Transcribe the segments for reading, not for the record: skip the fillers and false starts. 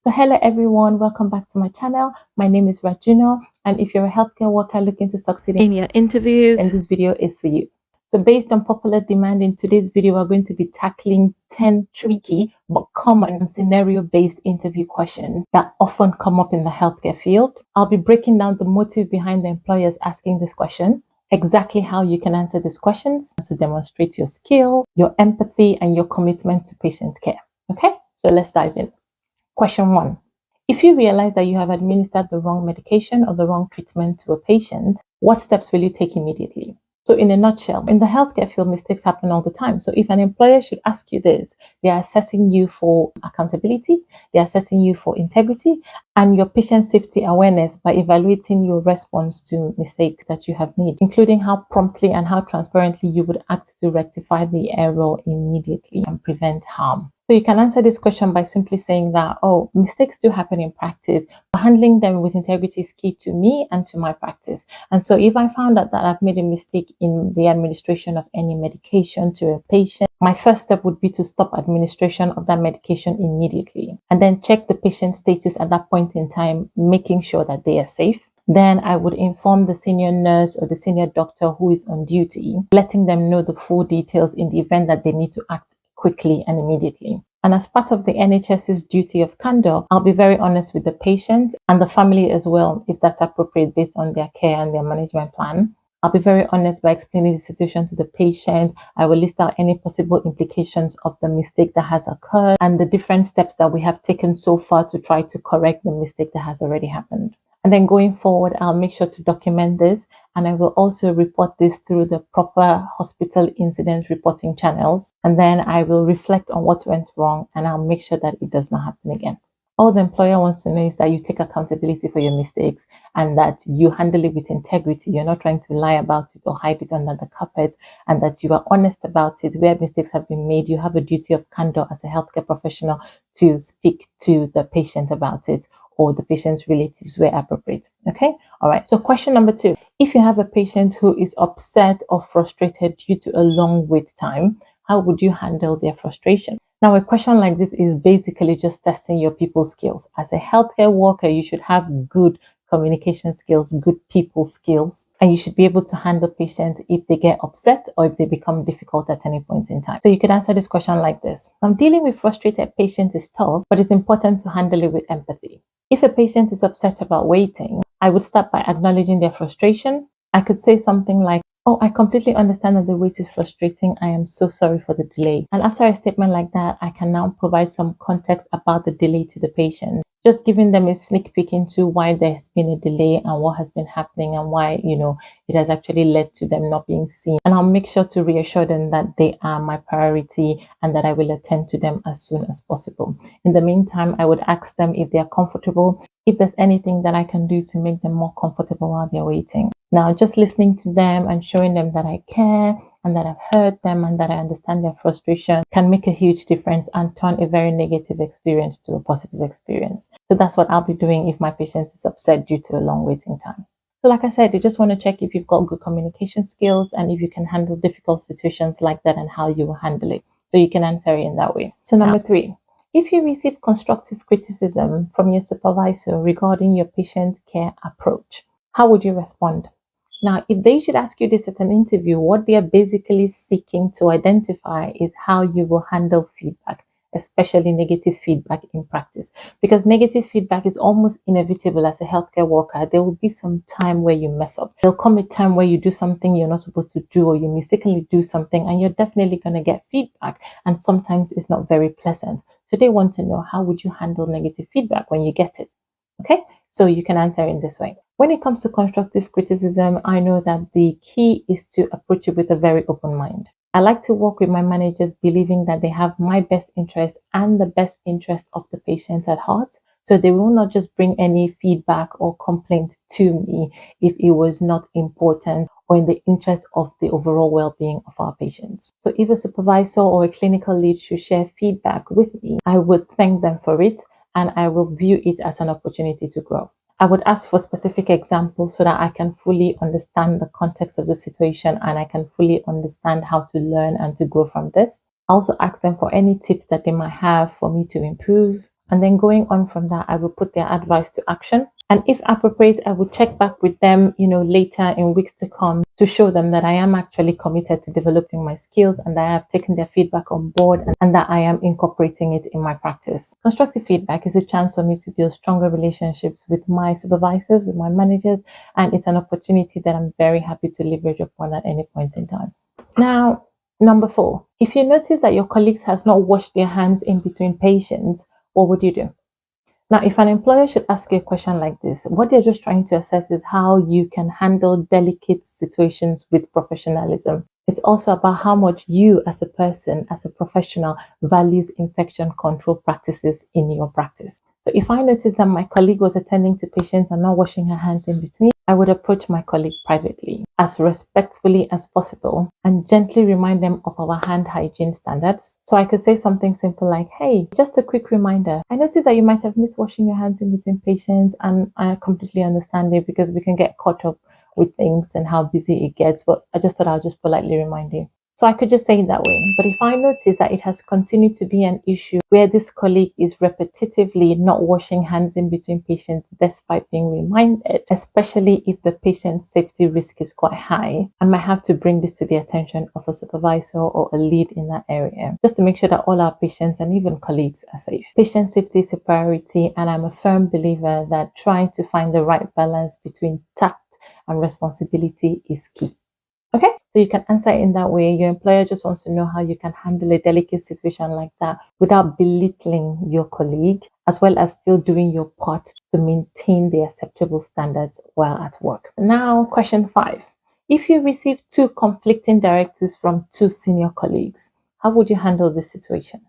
So hello everyone, welcome back to my channel. My name is Rajuna, and if you're a healthcare worker looking to succeed in your interviews, then this video is for you. So based on popular demand, in today's video, we're going to be tackling 10 tricky but common scenario-based interview questions that often come up in the healthcare field. I'll be breaking down the motive behind the employers asking this question, exactly how you can answer these questions to demonstrate your skill, your empathy, and your commitment to patient care. Okay, so let's dive in. Question 1. If you realize that you have administered the wrong medication or the wrong treatment to a patient, what steps will you take immediately? So in a nutshell, in the healthcare field, mistakes happen all the time. So if an employer should ask you this, they are assessing you for accountability, they are assessing you for integrity, and your patient safety awareness by evaluating your response to mistakes that you have made, including how promptly and how transparently you would act to rectify the error immediately and prevent harm. So you can answer this question by simply saying that, oh, mistakes do happen in practice, but handling them with integrity is key to me and to my practice. And so if I found out that I've made a mistake in the administration of any medication to a patient, my first step would be to stop administration of that medication immediately and then check the patient's status at that point in time, making sure that they are safe. Then I would inform the senior nurse or the senior doctor who is on duty, letting them know the full details in the event that they need to act quickly and immediately. And as part of the NHS's duty of candor, I'll be very honest with the patient and the family as well, if that's appropriate based on their care and their management plan. I'll be very honest by explaining the situation to the patient. I will list out any possible implications of the mistake that has occurred and the different steps that we have taken so far to try to correct the mistake that has already happened. And then going forward, I'll make sure to document this, and I will also report this through the proper hospital incident reporting channels. And then I will reflect on what went wrong, and I'll make sure that it does not happen again. All the employer wants to know is that you take accountability for your mistakes and that you handle it with integrity. You're not trying to lie about it or hide it under the carpet, and that you are honest about it. Where mistakes have been made, you have a duty of candor as a healthcare professional to speak to the patient about it, or the patient's relatives where appropriate. Okay, all right. So question number 2, if you have a patient who is upset or frustrated due to a long wait time, how would you handle their frustration? Now, a question like this is basically just testing your people skills. As a healthcare worker, you should have good communication skills, good people skills, and you should be able to handle patients if they get upset or if they become difficult at any point in time. So you could answer this question like this. Dealing with frustrated patients is tough, but it's important to handle it with empathy. If a patient is upset about waiting, I would start by acknowledging their frustration. I could say something like, oh, I completely understand that the wait is frustrating. I am so sorry for the delay. And after a statement like that, I can now provide some context about the delay to the patient, just giving them a sneak peek into why there has been a delay and what has been happening and why, it has actually led to them not being seen. And I'll make sure to reassure them that they are my priority and that I will attend to them as soon as possible. In the meantime, I would ask them if they are comfortable, if there's anything that I can do to make them more comfortable while they're waiting. Now, just listening to them and showing them that I care and that I've heard them and that I understand their frustration can make a huge difference and turn a very negative experience to a positive experience. So that's what I'll be doing if my patient is upset due to a long waiting time. So like I said, you just want to check if you've got good communication skills and if you can handle difficult situations like that and how you will handle it. So you can answer it in that way. So number 3, if you receive constructive criticism from your supervisor regarding your patient care approach, how would you respond? Now, if they should ask you this at an interview, what they are basically seeking to identify is how you will handle feedback, especially negative feedback in practice. Because negative feedback is almost inevitable as a healthcare worker. There will be some time where you mess up. There'll come a time where you do something you're not supposed to do, or you mistakenly do something, and you're definitely going to get feedback. And sometimes it's not very pleasant. So they want to know, how would you handle negative feedback when you get it? Okay, so you can answer in this way. When it comes to constructive criticism, I know that the key is to approach it with a very open mind. I like to work with my managers believing that they have my best interest and the best interest of the patient at heart. So they will not just bring any feedback or complaint to me if it was not important or in the interest of the overall well-being of our patients. So if a supervisor or a clinical lead should share feedback with me, I would thank them for it and I will view it as an opportunity to grow. I would ask for specific examples so that I can fully understand the context of the situation and I can fully understand how to learn and to grow from this. I also ask them for any tips that they might have for me to improve. And then going on from that, I will put their advice to action. And if appropriate, I will check back with them, later in weeks to come to show them that I am actually committed to developing my skills and that I have taken their feedback on board and that I am incorporating it in my practice. Constructive feedback is a chance for me to build stronger relationships with my supervisors, with my managers, and it's an opportunity that I'm very happy to leverage upon at any point in time. Now, number 4, if you notice that your colleagues has not washed their hands in between patients, what would you do? Now, if an employer should ask you a question like this, what they're just trying to assess is how you can handle delicate situations with professionalism. It's also about how much you as a person, as a professional, values infection control practices in your practice. So if I noticed that my colleague was attending to patients and not washing her hands in between, I would approach my colleague privately, as respectfully as possible, and gently remind them of our hand hygiene standards. So I could say something simple like, hey, just a quick reminder. I noticed that you might have missed washing your hands in between patients, and I completely understand it because we can get caught up with things and how busy it gets, but I just thought I'll just politely remind you. So I could just say it that way. But if I notice that it has continued to be an issue where this colleague is repetitively not washing hands in between patients despite being reminded, especially if the patient's safety risk is quite high, I might have to bring this to the attention of a supervisor or a lead in that area, just to make sure that all our patients and even colleagues are safe. Patient safety is a priority, and I'm a firm believer that trying to find the right balance between tact and responsibility is key. Okay, so you can answer it in that way. Your employer just wants to know how you can handle a delicate situation like that without belittling your colleague, as well as still doing your part to maintain the acceptable standards while at work. Now, question 5. If you receive 2 conflicting directives from 2 senior colleagues, how would you handle this situation?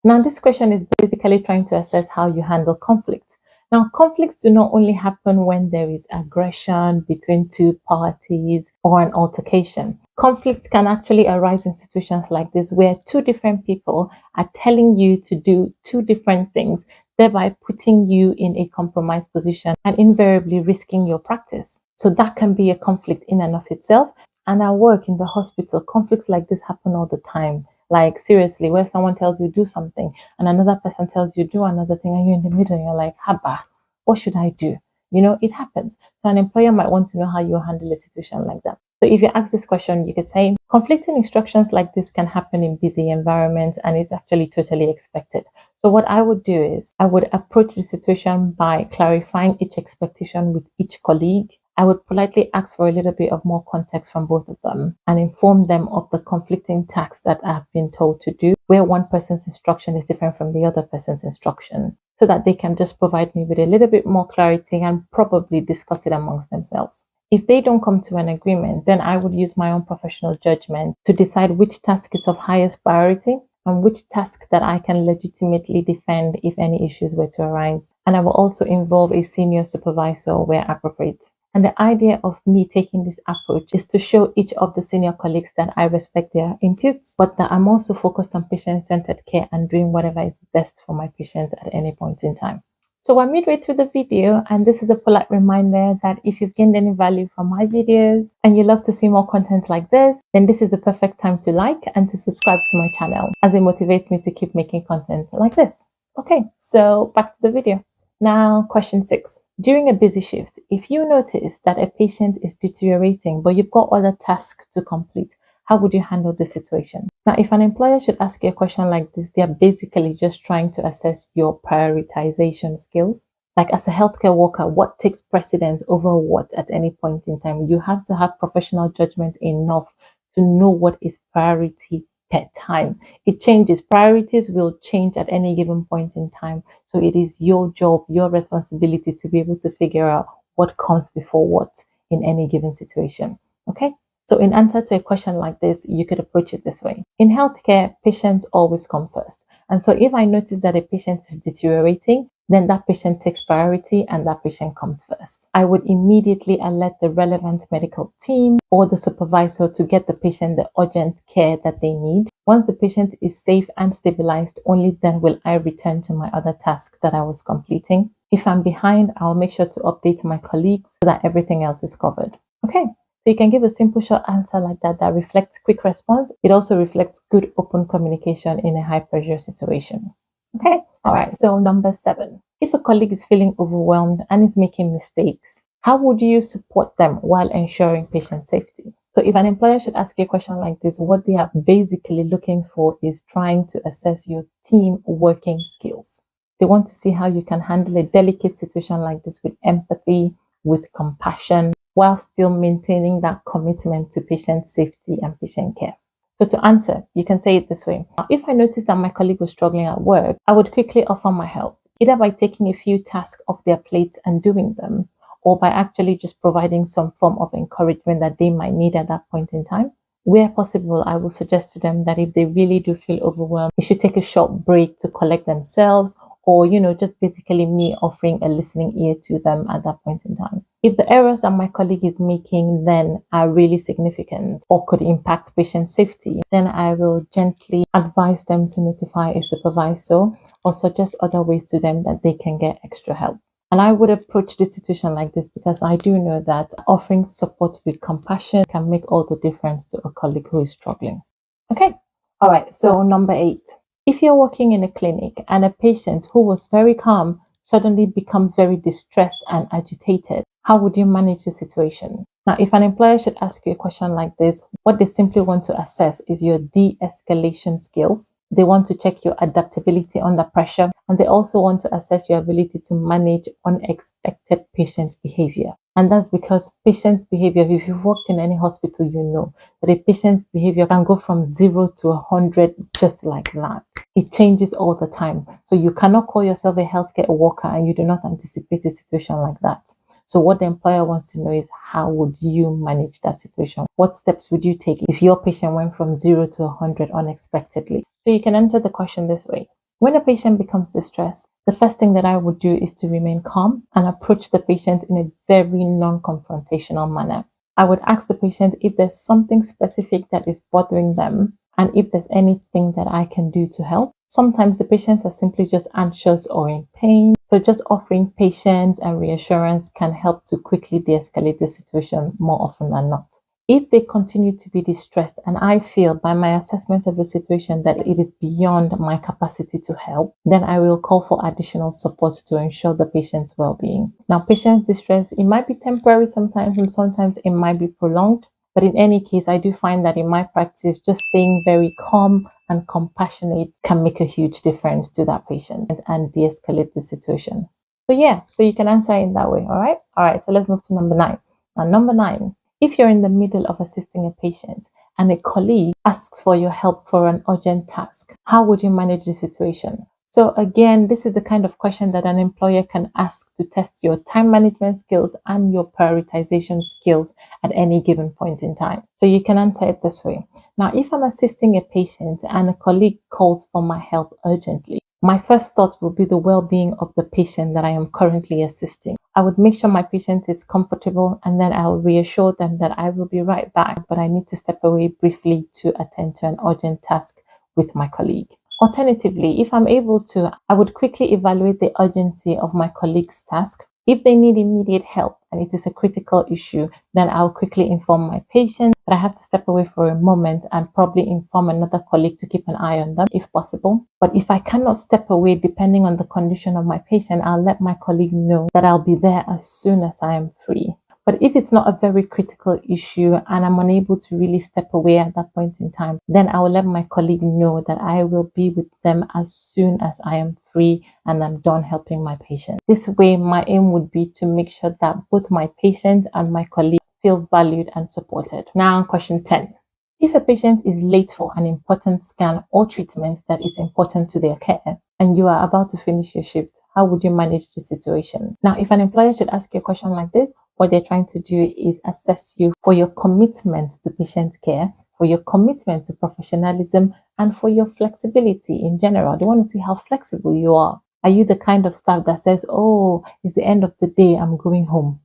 Now, this question is basically trying to assess how you handle conflict. Now, conflicts do not only happen when there is aggression between 2 parties or an altercation. Conflicts can actually arise in situations like this where 2 different people are telling you to do 2 different things, thereby putting you in a compromised position and invariably risking your practice. So that can be a conflict in and of itself. And at work in the hospital, conflicts like this happen all the time. Like seriously, where someone tells you do something and another person tells you do another thing and you're in the middle and you're like, haba, what should I do? It happens. So an employer might want to know how you handle a situation like that. So if you ask this question, you could say, conflicting instructions like this can happen in busy environments and it's actually totally expected. So what I would do is I would approach the situation by clarifying each expectation with each colleague. I would politely ask for a little bit of more context from both of them and inform them of the conflicting tasks that I have been told to do, where one person's instruction is different from the other person's instruction, so that they can just provide me with a little bit more clarity and probably discuss it amongst themselves. If they don't come to an agreement, then I would use my own professional judgment to decide which task is of highest priority and which task that I can legitimately defend if any issues were to arise. And I will also involve a senior supervisor where appropriate. And the idea of me taking this approach is to show each of the senior colleagues that I respect their inputs, but that I'm also focused on patient-centered care and doing whatever is best for my patients at any point in time. So we're midway through the video, and this is a polite reminder that if you've gained any value from my videos and you love to see more content like this, then this is the perfect time to like and to subscribe to my channel, as it motivates me to keep making content like this. Okay, so back to the video. Now, question 6. During a busy shift, if you notice that a patient is deteriorating, but you've got other tasks to complete, how would you handle the situation? Now, if an employer should ask you a question like this, they're basically just trying to assess your prioritization skills. Like as a healthcare worker, what takes precedence over what at any point in time? You have to have professional judgment enough to know what is priority per time. It changes. Priorities will change at any given point in time. So it is your job, your responsibility to be able to figure out what comes before what in any given situation. Okay? So in answer to a question like this, you could approach it this way. In healthcare, patients always come first. And so if I notice that a patient is deteriorating, then that patient takes priority and that patient comes first. I would immediately alert the relevant medical team or the supervisor to get the patient the urgent care that they need. Once the patient is safe and stabilized, only then will I return to my other tasks that I was completing. If I'm behind, I'll make sure to update my colleagues so that everything else is covered. Okay. So you can give a simple short answer like that that reflects quick response. It also reflects good open communication in a high pressure situation. Okay, All right, so number 7. If a colleague is feeling overwhelmed and is making mistakes, how would you support them while ensuring patient safety? So if an employer should ask you a question like this, what they are basically looking for is trying to assess your team working skills. They want to see how you can handle a delicate situation like this with empathy, with compassion, while still maintaining that commitment to patient safety and patient care. So to answer, you can say it this way. If I noticed that my colleague was struggling at work, I would quickly offer my help, either by taking a few tasks off their plates and doing them, or by actually just providing some form of encouragement that they might need at that point in time. Where possible, I will suggest to them that if they really do feel overwhelmed, they should take a short break to collect themselves, or, just basically me offering a listening ear to them at that point in time. If the errors that my colleague is making then are really significant or could impact patient safety, then I will gently advise them to notify a supervisor or suggest other ways to them that they can get extra help. And I would approach this situation like this because I do know that offering support with compassion can make all the difference to a colleague who is struggling. Okay. All right. So number 8. If you're working in a clinic and a patient who was very calm suddenly becomes very distressed and agitated, how would you manage the situation? Now, if an employer should ask you a question like this, what they simply want to assess is your de-escalation skills. They want to check your adaptability under pressure, and they also want to assess your ability to manage unexpected patient behavior. And that's because patient's behavior, if you've worked in any hospital, you know that a patient's behavior can go from 0 to 100 just like that. It changes all the time. So you cannot call yourself a healthcare worker and you do not anticipate a situation like that. So what the employer wants to know is, how would you manage that situation? What steps would you take if your patient went from 0 to 100 unexpectedly? So you can answer the question this way. When a patient becomes distressed, the first thing that I would do is to remain calm and approach the patient in a very non-confrontational manner. I would ask the patient if there's something specific that is bothering them and if there's anything that I can do to help. Sometimes the patients are simply just anxious or in pain. So just offering patience and reassurance can help to quickly de-escalate the situation more often than not. If they continue to be distressed and I feel by my assessment of the situation that it is beyond my capacity to help, then I will call for additional support to ensure the patient's well-being. Now, patient distress, it might be temporary sometimes and sometimes it might be prolonged. But in any case, I do find that in my practice, just staying very calm and compassionate can make a huge difference to that patient and de-escalate the situation. So you can answer in that way. All right. All right. So let's move to number 9. Now, number 9. If you're in the middle of assisting a patient and a colleague asks for your help for an urgent task, how would you manage the situation? So again, this is the kind of question that an employer can ask to test your time management skills and your prioritization skills at any given point in time. So you can answer it this way. Now, if I'm assisting a patient and a colleague calls for my help urgently, my first thought will be the well-being of the patient that I am currently assisting. I would make sure my patient is comfortable and then I'll reassure them that I will be right back, but I need to step away briefly to attend to an urgent task with my colleague. Alternatively, if I'm able to, I would quickly evaluate the urgency of my colleague's task. If they need immediate help and it is a critical issue, then I'll quickly inform my patient that I have to step away for a moment and probably inform another colleague to keep an eye on them if possible. But if I cannot step away, depending on the condition of my patient, I'll let my colleague know that I'll be there as soon as I am free. But if it's not a very critical issue and I'm unable to really step away at that point in time, then I will let my colleague know that I will be with them as soon as I am free and I'm done helping my patient. This way, my aim would be to make sure that both my patient and my colleague feel valued and supported. Now, question 10. If a patient is late for an important scan or treatment that is important to their care, and you are about to finish your shift, how would you manage the situation? Now, if an employer should ask you a question like this, what they're trying to do is assess you for your commitment to patient care, for your commitment to professionalism, and for your flexibility in general. They want to see how flexible you are. Are you the kind of staff that says, oh, it's the end of the day, I'm going home?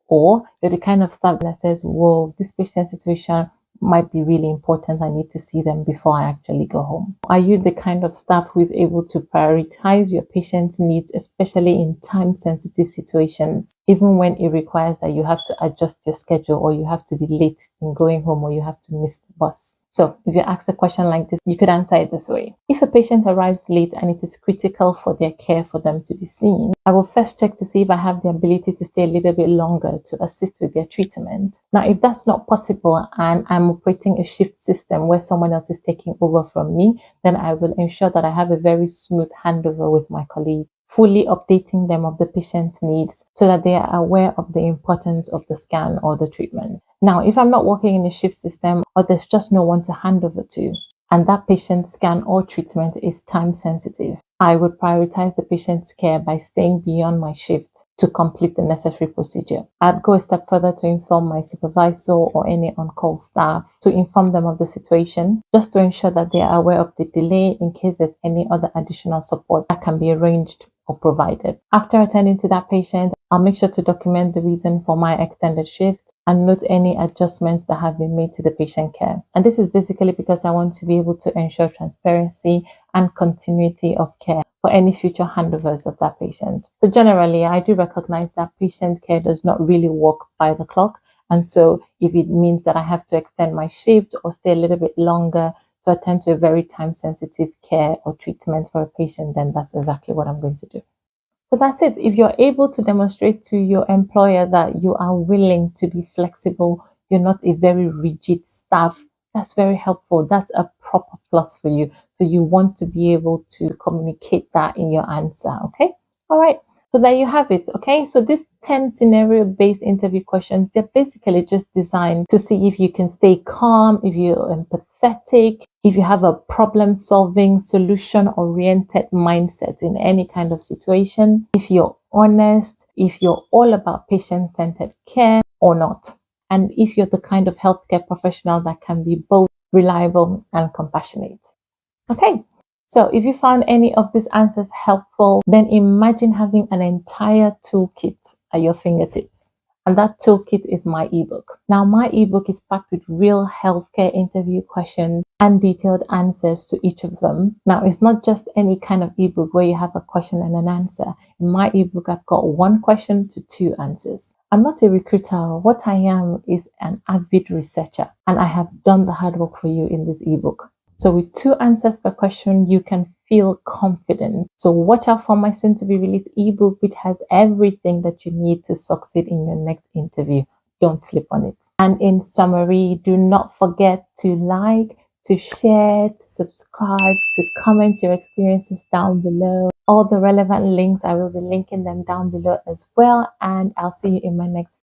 Or you're the kind of staff that says, whoa, this patient situation might be really important. I need to see them before I actually go home. Are you the kind of staff who is able to prioritize your patient's needs, especially in time-sensitive situations, even when it requires that you have to adjust your schedule or you have to be late in going home or you have to miss the bus? So if you ask a question like this, you could answer it this way. If a patient arrives late and it is critical for their care for them to be seen, I will first check to see if I have the ability to stay a little bit longer to assist with their treatment. Now, if that's not possible and I'm operating a shift system where someone else is taking over from me, then I will ensure that I have a very smooth handover with my colleague, fully updating them of the patient's needs so that they are aware of the importance of the scan or the treatment. Now, if I'm not working in a shift system or there's just no one to hand over to, and that patient's scan or treatment is time sensitive, I would prioritize the patient's care by staying beyond my shift to complete the necessary procedure. I'd go a step further to inform my supervisor or any on-call staff to inform them of the situation, just to ensure that they are aware of the delay in case there's any other additional support that can be arranged or provided. After attending to that patient, I'll make sure to document the reason for my extended shift and note any adjustments that have been made to the patient care. And this is basically because I want to be able to ensure transparency and continuity of care for any future handovers of that patient. So generally, I do recognize that patient care does not really work by the clock. And so if it means that I have to extend my shift or stay a little bit longer to attend to a very time sensitive care or treatment for a patient, then that's exactly what I'm going to do. So that's it. If you're able to demonstrate to your employer that you are willing to be flexible, you're not a very rigid staff, that's very helpful. That's a proper plus for you. So you want to be able to communicate that in your answer. Okay. All right. So there you have it. Okay. So these 10 scenario based interview questions, they're basically just designed to see if you can stay calm, if you're empathetic, if you have a problem solving, solution oriented mindset in any kind of situation, if you're honest, if you're all about patient centered care or not, and if you're the kind of healthcare professional that can be both reliable and compassionate. Okay. So if you found any of these answers helpful, then imagine having an entire toolkit at your fingertips. And that toolkit is my ebook. Now, my ebook is packed with real healthcare interview questions and detailed answers to each of them. Now, it's not just any kind of ebook where you have a question and an answer. In my ebook, I've got 1 question to 2 answers. I'm not a recruiter. What I am is an avid researcher, and I have done the hard work for you in this ebook. So with 2 answers per question, you can feel confident. So watch out for my soon to be released ebook, which has everything that you need to succeed in your next interview. Don't sleep on it. And in summary, do not forget to like, to share, to subscribe, to comment your experiences down below. All the relevant links, I will be linking them down below as well. And I'll see you in my next